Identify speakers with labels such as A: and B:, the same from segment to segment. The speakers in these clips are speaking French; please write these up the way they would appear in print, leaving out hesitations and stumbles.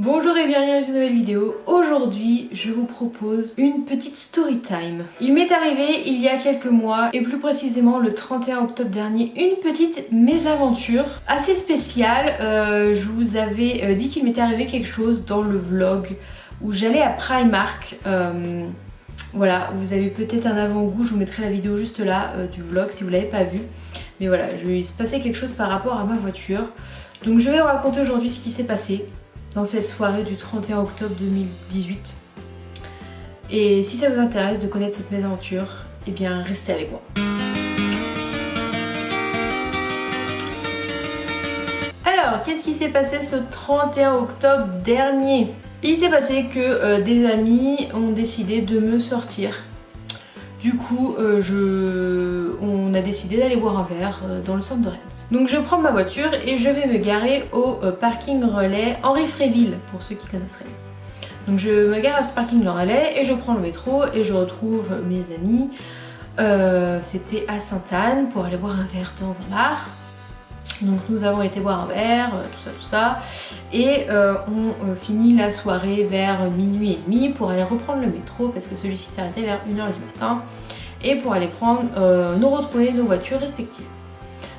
A: Bonjour et bienvenue dans une nouvelle vidéo. Aujourd'hui, je vous propose une petite story time. Il m'est arrivé il y a quelques mois, et plus précisément le 31 octobre dernier, une petite mésaventure assez spéciale. Je vous avais dit qu'il m'était arrivé quelque chose dans le vlog où j'allais à Primark. Voilà, vous avez peut-être un avant-goût, je vous mettrai la vidéo juste là du vlog si vous ne l'avez pas vu. Mais voilà, il se passait quelque chose par rapport à ma voiture. Donc je vais vous raconter aujourd'hui ce qui s'est passé dans cette soirée du 31 octobre 2018. Et si ça vous intéresse de connaître cette mésaventure, eh bien restez avec moi. Alors, qu'est-ce qui s'est passé ce 31 octobre dernier? Il s'est passé que des amis ont décidé de me sortir. Du coup, on a décidé d'aller boire un verre dans le centre de Rennes. Donc je prends ma voiture et je vais me garer au parking relais Henri Fréville, pour ceux qui connaissent Rennes. Donc je me gare à ce parking relais et je prends le métro et je retrouve mes amis. C'était à Sainte-Anne pour aller boire un verre dans un bar. Donc nous avons été boire un verre, tout ça. Et on finit la soirée vers minuit et demi pour aller reprendre le métro parce que celui-ci s'arrêtait vers 1h du matin. Et pour aller retrouver nos voitures respectives.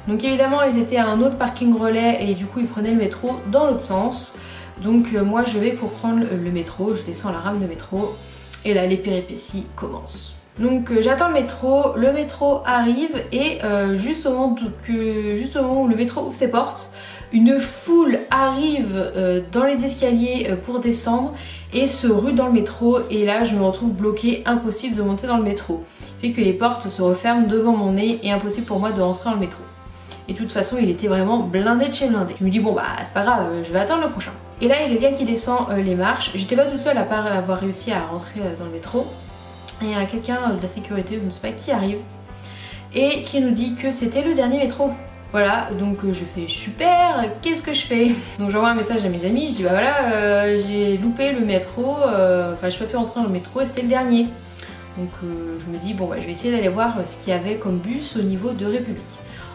A: Donc évidemment ils étaient à un autre parking relais et du coup ils prenaient le métro dans l'autre sens. Donc moi je vais pour prendre le métro, je descends la rame de métro et là les péripéties commencent. Donc j'attends le métro arrive et juste au moment où le métro ouvre ses portes, une foule arrive dans les escaliers pour descendre et se rue dans le métro et là je me retrouve bloquée, impossible de monter dans le métro. Fait que les portes se referment devant mon nez et impossible pour moi de rentrer dans le métro. Et de toute façon il était vraiment blindé de chez blindé. Je me dis bon bah c'est pas grave, je vais attendre le prochain. Et là il y a quelqu'un qui descend les marches. J'étais pas toute seule à part avoir réussi à rentrer dans le métro. Et il y a quelqu'un de la sécurité, je ne sais pas qui arrive, et qui nous dit que c'était le dernier métro. Voilà, donc je fais super, qu'est-ce que je fais? Donc j'envoie un message à mes amis, je dis bah voilà, j'ai loupé le métro, enfin j'ai pas pu rentrer dans le métro et c'était le dernier. Donc je me dis bon bah je vais essayer d'aller voir ce qu'il y avait comme bus au niveau de République.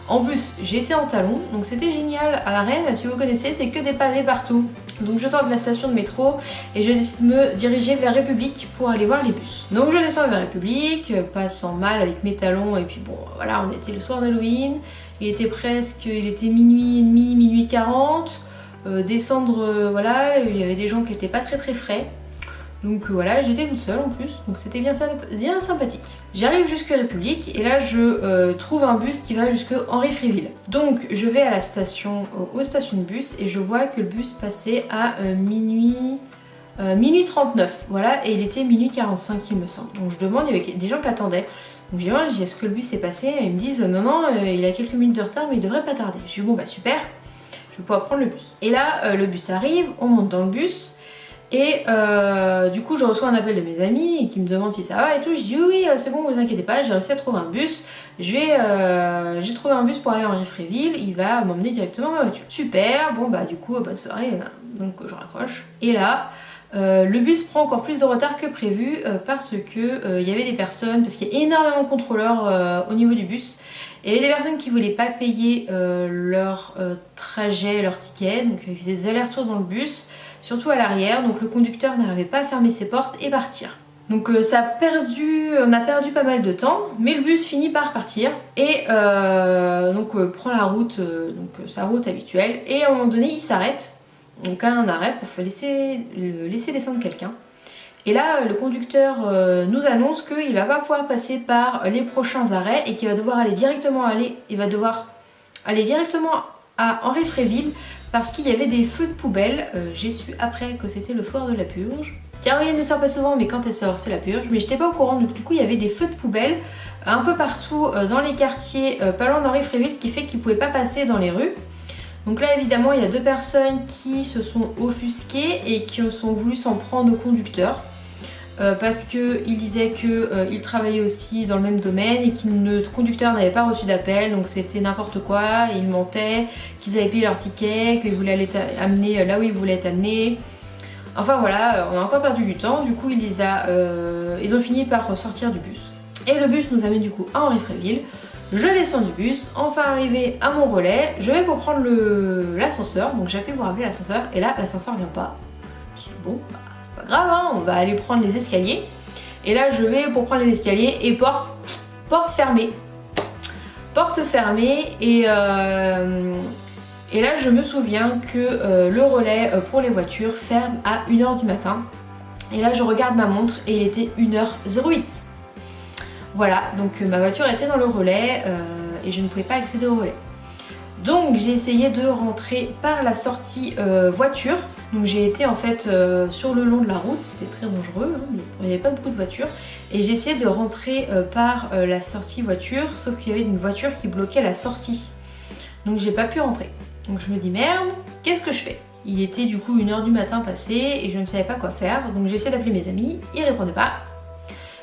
A: En plus j'étais en talons, donc c'était génial. À la Rennes, si vous connaissez, c'est que des pavés partout. Donc je sors de la station de métro et je décide de me diriger vers République pour aller voir les bus. Donc je descends vers République, passant mal avec mes talons et puis bon voilà, on était le soir d'Halloween. Il était minuit et demi, minuit 40. Descendre, voilà, il y avait des gens qui étaient pas très frais. Donc voilà, j'étais toute seule en plus, donc c'était bien sympathique. J'arrive jusque République et là je trouve un bus qui va jusque Henri Fréville. Donc je vais à la station, aux stations de bus et je vois que le bus passait à minuit 39, voilà, et il était minuit 45 il me semble. Donc je demande, il y avait des gens qui attendaient. Donc je dis est-ce que le bus est passé? Et ils me disent non, il a quelques minutes de retard mais il devrait pas tarder. Je dis bon bah super, je vais pouvoir prendre le bus. Et là le bus arrive, on monte dans le bus. Et du coup je reçois un appel de mes amis qui me demandent si ça va et tout. Je dis oui c'est bon, vous inquiétez pas, j'ai réussi à trouver un bus. J'ai trouvé un bus pour aller à Henri Fréville, il va m'emmener directement à ma voiture. Super, bon bah du coup bonne soirée, donc je raccroche. Et là le bus prend encore plus de retard que prévu parce que il y avait des personnes, parce qu'il y a énormément de contrôleurs au niveau du bus. Il y avait des personnes qui voulaient pas payer leur trajet, leur ticket, donc ils faisaient des allers-retours dans le bus, surtout à l'arrière, donc le conducteur n'arrivait pas à fermer ses portes et partir. Donc on a perdu pas mal de temps, mais le bus finit par partir et prend la route, sa route habituelle, et à un moment donné il s'arrête, donc à un arrêt pour laisser descendre quelqu'un. Et là le conducteur nous annonce qu'il va pas pouvoir passer par les prochains arrêts et qu'il va devoir aller directement à Henri Fréville parce qu'il y avait des feux de poubelle. J'ai su après que c'était le soir de la purge. Caroline ne sort pas souvent mais quand elle sort c'est la purge, mais j'étais pas au courant, donc du coup il y avait des feux de poubelle un peu partout dans les quartiers pas loin d'Henri Fréville, ce qui fait qu'ils pouvaient pas passer dans les rues. Donc là évidemment il y a deux personnes qui se sont offusquées et qui ont voulu s'en prendre au conducteur. Parce qu'il disait qu'il travaillait aussi dans le même domaine et que le conducteur n'avait pas reçu d'appel, donc c'était n'importe quoi, et ils mentaient, qu'ils avaient payé leur ticket, qu'ils voulaient aller amener là où ils voulaient être amenés. Enfin voilà, on a encore perdu du temps, du coup ils ont fini par sortir du bus. Et le bus nous amène du coup à Henri Fréville. Je descends du bus, enfin arrivé à mon relais, je vais pour prendre l'ascenseur, donc j'appuie pour appeler l'ascenseur et là l'ascenseur vient pas. Je dis bon, bah, c'est pas grave, hein, on va aller prendre les escaliers. Et là je vais pour prendre les escaliers et porte fermée. Porte fermée et là je me souviens que le relais pour les voitures ferme à 1 h du matin. Et là je regarde ma montre et il était 1 h 08. Voilà, donc ma voiture était dans le relais et je ne pouvais pas accéder au relais. Donc j'ai essayé de rentrer par la sortie voiture. Donc j'ai été en fait sur le long de la route, c'était très dangereux, hein, mais il n'y avait pas beaucoup de voitures. Et j'ai essayé de rentrer par la sortie voiture, sauf qu'il y avait une voiture qui bloquait la sortie. Donc j'ai pas pu rentrer. Donc je me dis merde, qu'est-ce que je fais? Il était du coup 1 h du matin passé et je ne savais pas quoi faire. Donc j'ai essayé d'appeler mes amis, ils répondaient pas.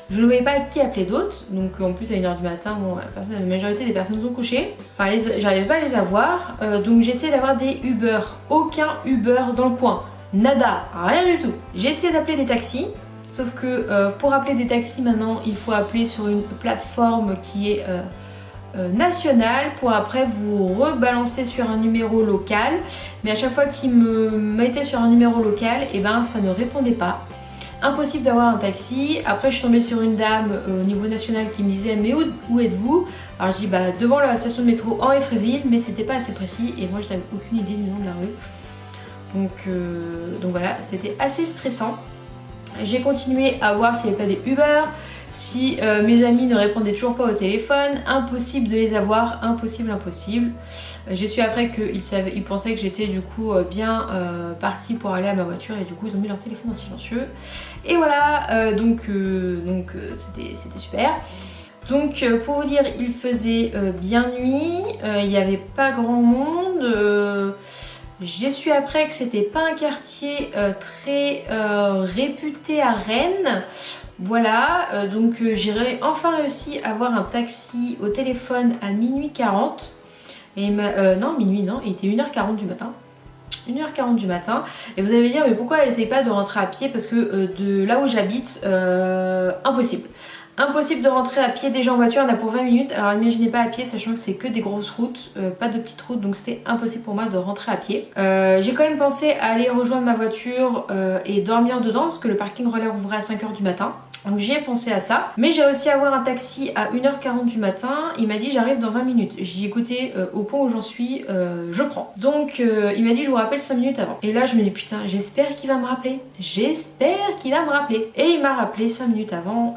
A: Je ne voyais pas qui appeler d'autres, donc en plus à 1 h du matin, bon, la majorité des personnes sont couchées. Enfin, j'arrivais pas à les avoir, donc j'ai essayé d'avoir des Uber. Aucun Uber dans le coin, nada, rien du tout. J'ai essayé d'appeler des taxis, sauf que pour appeler des taxis maintenant, il faut appeler sur une plateforme qui est nationale pour après vous rebalancer sur un numéro local. Mais à chaque fois qu'ils me mettaient sur un numéro local, et ben ça ne répondait pas. Impossible d'avoir un taxi. Après je suis tombée sur une dame au niveau national qui me disait mais où êtes-vous? Alors je dis bah devant la station de métro Henri Fréville, mais c'était pas assez précis et moi je n'avais aucune idée du nom de la rue. Donc voilà, c'était assez stressant. J'ai continué à voir s'il n'y avait pas des Uber, si mes amis ne répondaient toujours pas au téléphone, impossible de les avoir, impossible. J'ai su après qu'ils pensaient que j'étais du coup bien partie pour aller à ma voiture et du coup ils ont mis leur téléphone en silencieux. Et voilà, donc c'était super. Donc pour vous dire, il faisait bien nuit, il n'y avait pas grand monde. J'ai su après que c'était pas un quartier très réputé à Rennes. Voilà, donc j'ai enfin réussi à avoir un taxi au téléphone à minuit 40. Et non, minuit non, il était 1 h 40 du matin. 1 h 40 du matin. Et vous allez me dire, mais pourquoi elle essaye pas de rentrer à pied? Parce que de là où j'habite, impossible. Impossible de rentrer à pied, déjà en voiture, on a pour 20 minutes. Alors imaginez pas à pied, sachant que c'est que des grosses routes, pas de petites routes, donc c'était impossible pour moi de rentrer à pied. J'ai quand même pensé à aller rejoindre ma voiture et dormir dedans, parce que le parking relais ouvrait à 5 h du matin. Donc j'y ai pensé à ça. Mais j'ai réussi à avoir un taxi à 1 h 40 du matin. Il m'a dit j'arrive dans 20 minutes. J'ai dit écoutez, au point où j'en suis, je prends. Donc il m'a dit je vous rappelle 5 minutes avant. Et là je me dis putain, j'espère qu'il va me rappeler. J'espère qu'il va me rappeler. Et il m'a rappelé 5 minutes avant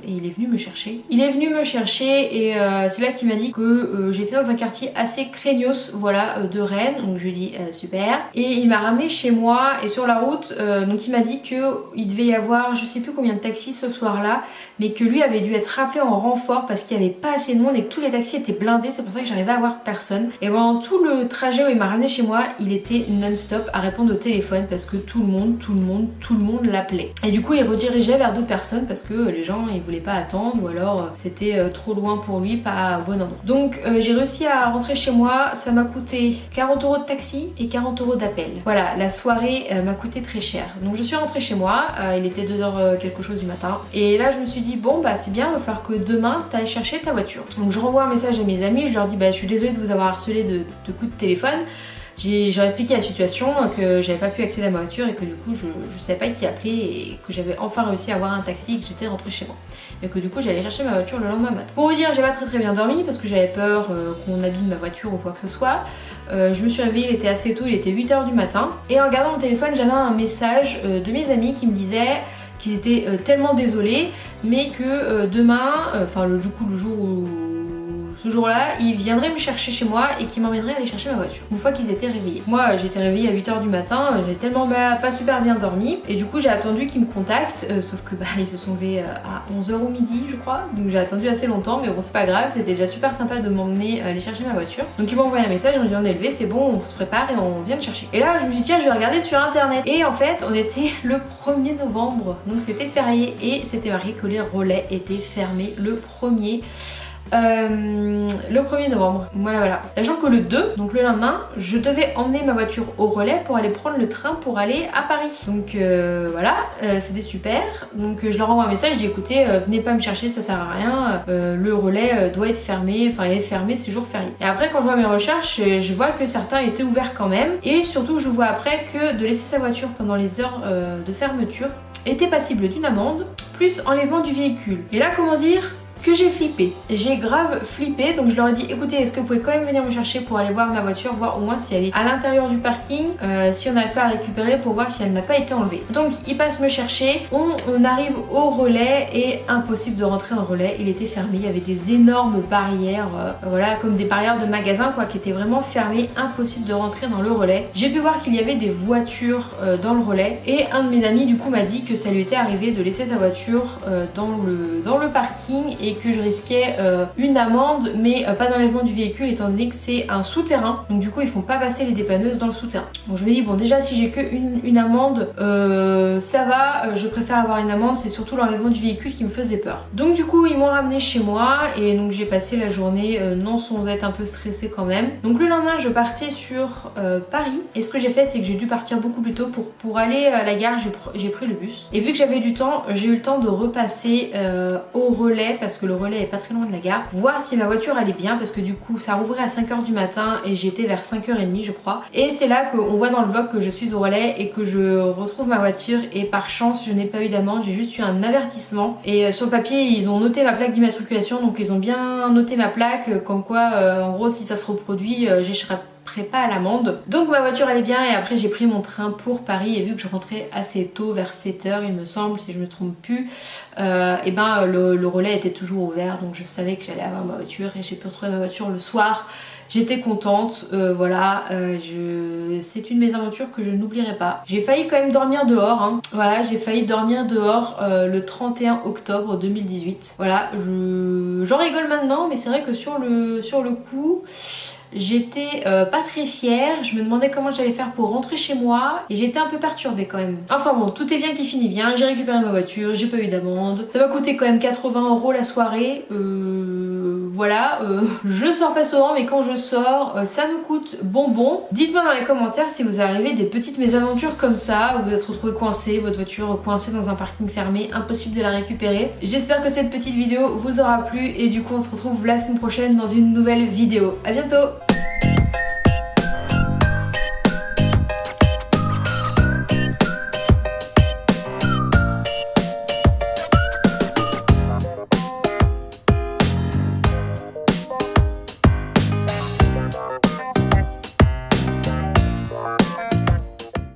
A: et il est venu me chercher. Il est venu me chercher et c'est là qu'il m'a dit que j'étais dans un quartier assez craignos, voilà, de Rennes. Donc je lui ai dit super. Et il m'a ramené chez moi et sur la route, donc il m'a dit qu'il devait y avoir je sais plus combien de taxis ce soir-là, mais que lui avait dû être rappelé en renfort parce qu'il n'y avait pas assez de monde et que tous les taxis étaient blindés. C'est pour ça que j'arrivais à voir personne. Et pendant tout le trajet où il m'a ramené chez moi, il était non-stop à répondre au téléphone parce que tout le monde l'appelait. Et du coup, il redirigeait vers d'autres personnes parce que les gens ils voulaient pas attendre ou alors c'était trop loin pour lui, pas au bon endroit. Donc j'ai réussi à rentrer chez moi. Ça m'a coûté 40 € de taxi et 40 € d'appel. Voilà, la soirée m'a coûté très cher. Donc je suis rentrée chez moi. Il était 2 h quelque chose du matin. Et là je me suis dit bon bah c'est bien, il va falloir que demain tu ailles chercher ta voiture. Donc je renvoie un message à mes amis, je leur dis bah je suis désolée de vous avoir harcelé de coups de téléphone. J'ai expliqué la situation, que j'avais pas pu accéder à ma voiture et que du coup je savais pas qui appeler et que j'avais enfin réussi à avoir un taxi et que j'étais rentrée chez moi. Et que du coup j'allais chercher ma voiture le lendemain matin. Pour vous dire, j'ai pas très bien dormi parce que j'avais peur qu'on abîme ma voiture ou quoi que ce soit. Je me suis réveillée, il était assez tôt, il était 8 h du matin. Et en regardant mon téléphone, j'avais un message de mes amis qui me disaient qu'ils étaient tellement désolés, mais que demain, du coup le jour où ce jour-là, ils viendraient me chercher chez moi et qu'ils m'emmèneraient aller chercher ma voiture une fois qu'ils étaient réveillés. Moi j'étais réveillée à 8 h du matin, j'ai tellement pas super bien dormi et du coup j'ai attendu qu'ils me contactent, sauf que ils se sont levés à 11 h ou midi je crois, donc j'ai attendu assez longtemps, mais bon c'est pas grave, c'était déjà super sympa de m'emmener aller chercher ma voiture. Donc ils m'ont envoyé un message, ils m'ont dit on est levé, c'est bon, on se prépare et on vient me chercher. Et là je me suis dit tiens je vais regarder sur internet et en fait on était le 1er novembre, donc c'était férié et c'était marqué que les relais étaient fermés le 1er le 1er novembre. Voilà. Sachant que le 2, donc le lendemain, je devais emmener ma voiture au relais pour aller prendre le train pour aller à Paris. Donc voilà, c'était super. Donc je leur envoie un message, je dis écoutez, venez pas me chercher, ça sert à rien. Le relais doit être fermé, enfin il est fermé, c'est jour férié. Et après quand je vois mes recherches, je vois que certains étaient ouverts quand même. Et surtout je vois après que de laisser sa voiture pendant les heures de fermeture était passible d'une amende, plus enlèvement du véhicule. Et là comment dire que j'ai flippé. J'ai grave flippé, donc je leur ai dit écoutez, est-ce que vous pouvez quand même venir me chercher pour aller voir ma voiture, voir au moins si elle est à l'intérieur du parking, si on n'arrive pas à récupérer pour voir si elle n'a pas été enlevée. Donc ils passent me chercher, on arrive au relais et impossible de rentrer dans le relais, il était fermé, il y avait des énormes barrières, voilà, comme des barrières de magasin quoi, qui étaient vraiment fermées, impossible de rentrer dans le relais. J'ai pu voir qu'il y avait des voitures dans le relais et un de mes amis du coup m'a dit que ça lui était arrivé de laisser sa voiture dans le parking et que je risquais une amende mais pas d'enlèvement du véhicule étant donné que c'est un souterrain, donc du coup ils font pas passer les dépanneuses dans le souterrain. Bon je me dis bon déjà si j'ai que une amende ça va, je préfère avoir une amende, c'est surtout l'enlèvement du véhicule qui me faisait peur. Donc du coup ils m'ont ramené chez moi et donc j'ai passé la journée non sans être un peu stressée quand même. Donc le lendemain je partais sur Paris et ce que j'ai fait c'est que j'ai dû partir beaucoup plus tôt pour aller à la gare, j'ai pris le bus et vu que j'avais du temps, j'ai eu le temps de repasser au relais parce que le relais est pas très loin de la gare, voir si ma voiture allait bien parce que du coup ça rouvrait à 5h du matin et j'étais vers 5h30 je crois, et c'est là qu'on voit dans le vlog que je suis au relais et que je retrouve ma voiture et par chance je n'ai pas eu d'amende, j'ai juste eu un avertissement et sur le papier ils ont noté ma plaque d'immatriculation, donc ils ont bien noté ma plaque comme quoi en gros si ça se reproduit j'échapperai pas à l'amende. Donc ma voiture allait bien et après j'ai pris mon train pour Paris et vu que je rentrais assez tôt vers 7h il me semble si je me trompe plus, et ben le relais était toujours ouvert donc je savais que j'allais avoir ma voiture et j'ai pu retrouver ma voiture le soir. J'étais contente, voilà, c'est une mésaventure que je n'oublierai pas. J'ai failli quand même dormir dehors, hein. Voilà, j'ai failli dormir dehors le 31 octobre 2018. Voilà, j'en rigole maintenant mais c'est vrai que sur le coup j'étais pas très fière, je me demandais comment j'allais faire pour rentrer chez moi et j'étais un peu perturbée quand même. Enfin bon, tout est bien qui finit bien, j'ai récupéré ma voiture, j'ai pas eu d'amende. Ça m'a coûté quand même 80 € la soirée, voilà, je sors pas souvent mais quand je sors ça me coûte bonbon. Dites-moi dans les commentaires si vous arrivez des petites mésaventures comme ça, où vous êtes retrouvé coincé, votre voiture coincée dans un parking fermé, impossible de la récupérer. J'espère que cette petite vidéo vous aura plu et du coup on se retrouve la semaine prochaine dans une nouvelle vidéo. À bientôt.